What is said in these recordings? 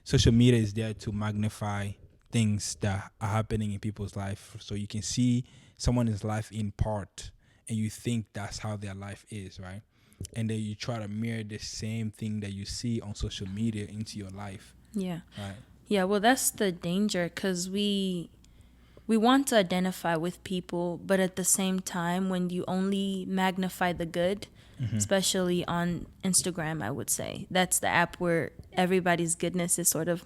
social media is there to magnify things that are happening in people's life. So you can see someone's life in part, and you think that's how their life is, right? And then you try to mirror the same thing that you see on social media into your life, Yeah. right? Yeah, well, that's the danger, because we want to identify with people, but at the same time, when you only magnify the good, especially on Instagram, I would say that's the app where everybody's goodness is sort of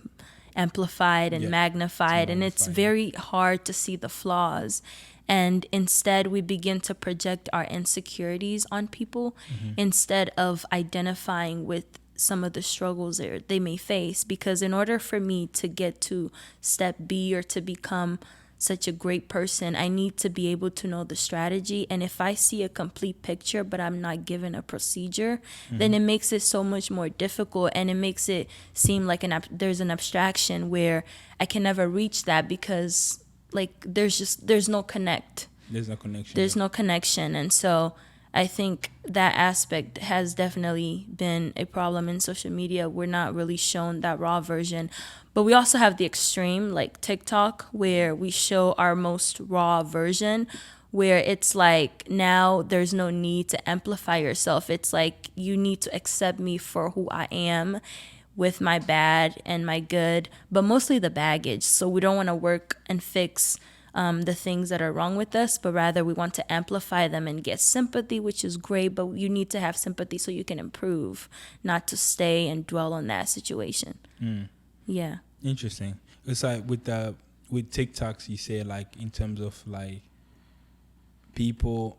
amplified and Yeah, it's magnified, and it's magnified. Yeah. very hard to see the flaws. And instead, we begin to project our insecurities on people instead of identifying with some of the struggles they may face. Because in order for me to get to step B, or to become such a great person, I need to be able to know the strategy. And if I see a complete picture but I'm not given a procedure, then it makes it so much more difficult, and it makes it seem like there's an abstraction where I can never reach that, because like there's no connect. There's no connection. There's Yeah. no connection. And so I think that aspect has definitely been a problem in social media. We're not really shown that raw version. But we also have the extreme, like TikTok, where we show our most raw version, where it's like now there's no need to amplify yourself. It's like you need to accept me for who I am, with my bad and my good, but mostly the baggage. So we don't want to work and fix the things that are wrong with us, but rather we want to amplify them and get sympathy, which is great, but you need to have sympathy so you can improve, not to stay and dwell on that situation. Yeah. Interesting. It's like with TikToks, you say like in terms of like people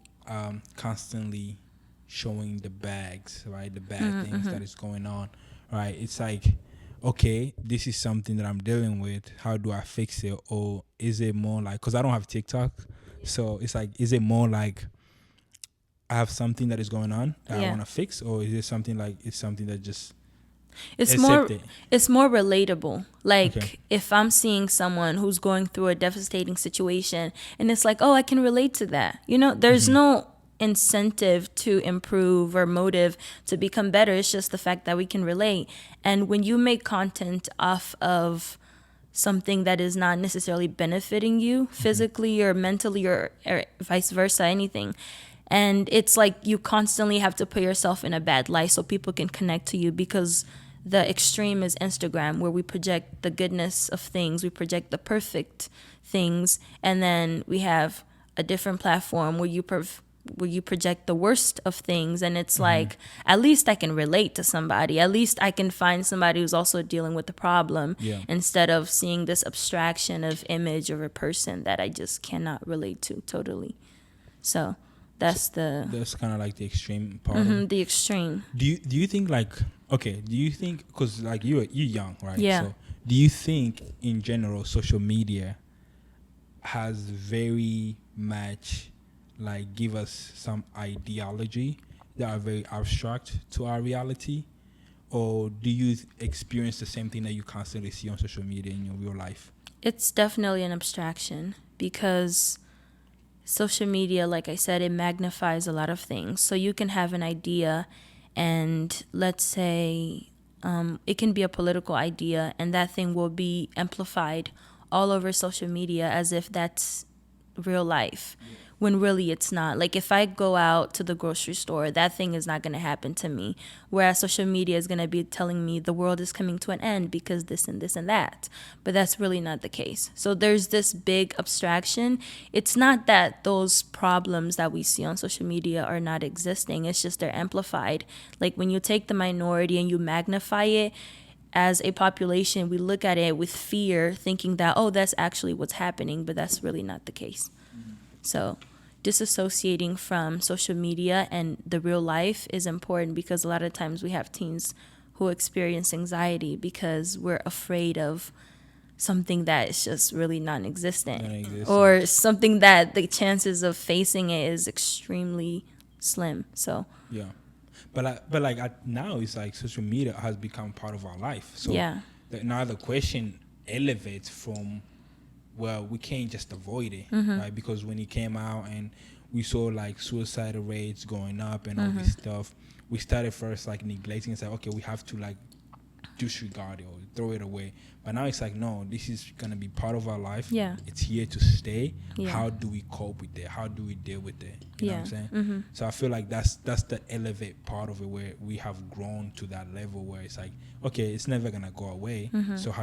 constantly showing the bags, right? The bad things that is going on, right? It's like, okay, this is something that I'm dealing with. How do I fix it? Or is it more like, because I don't have TikTok, so it's like, is it more like I have something that is going on that I Yeah. want to fix, or is it something like it's something that just It's more accept it? it's more relatable. Like Okay. if I'm seeing someone who's going through a devastating situation, and it's like, "Oh, I can relate to that." There's no incentive to improve or motive to become better. It's just the fact that we can relate. And when you make content off of something that is not necessarily benefiting you physically or mentally, or vice versa, anything. And it's like you constantly have to put yourself in a bad light so people can connect to you, because the extreme is Instagram, where we project the goodness of things, we project the perfect things, and then we have a different platform where you project the worst of things. And it's like, at least I can relate to somebody, at least I can find somebody who's also dealing with the problem, Yeah. instead of seeing this abstraction of image of a person that I just cannot relate to totally. So that's That's kind of like the extreme part of it. the extreme. Do you think like, okay, do you think, because like you're young, right? Yeah. So do you think in general social media has very much like give us some ideology that are very abstract to our reality, or do you experience the same thing that you constantly see on social media in your real life? It's definitely an abstraction, because social media, like I said, it magnifies a lot of things. So you can have an idea, and let's say it can be a political idea, and that thing will be amplified all over social media as if that's real life, when really it's not. Like if I go out to the grocery store, that thing is not going to happen to me, whereas social media is going to be telling me the world is coming to an end because this and this and that, but that's really not the case. So there's this big abstraction. It's not that those problems that we see on social media are not existing, it's just they're amplified. Like when you take the minority and you magnify it, as a population, we look at it with fear, thinking that, oh, that's actually what's happening, but that's really not the case. So disassociating from social media and the real life is important, because a lot of times we have teens who experience anxiety because we're afraid of something that is just really non-existent, Non-existent. or something that the chances of facing it is extremely slim. So Yeah. But now it's like social media has become part of our life. So yeah. now the question elevates from, well, we can't just avoid it, right? Because when it came out and we saw like suicide rates going up and all this stuff, we started first like neglecting and said, okay, we have to like disregard it or throw it away. But now it's like, no, this is gonna be part of our life. Yeah. It's here to stay. Yeah. How do we cope with it? How do we deal with it? You know what I'm saying? Mm-hmm. So I feel like that's the elevate part of it, where we have grown to that level where it's like, okay, it's never gonna go away. Mm-hmm. So how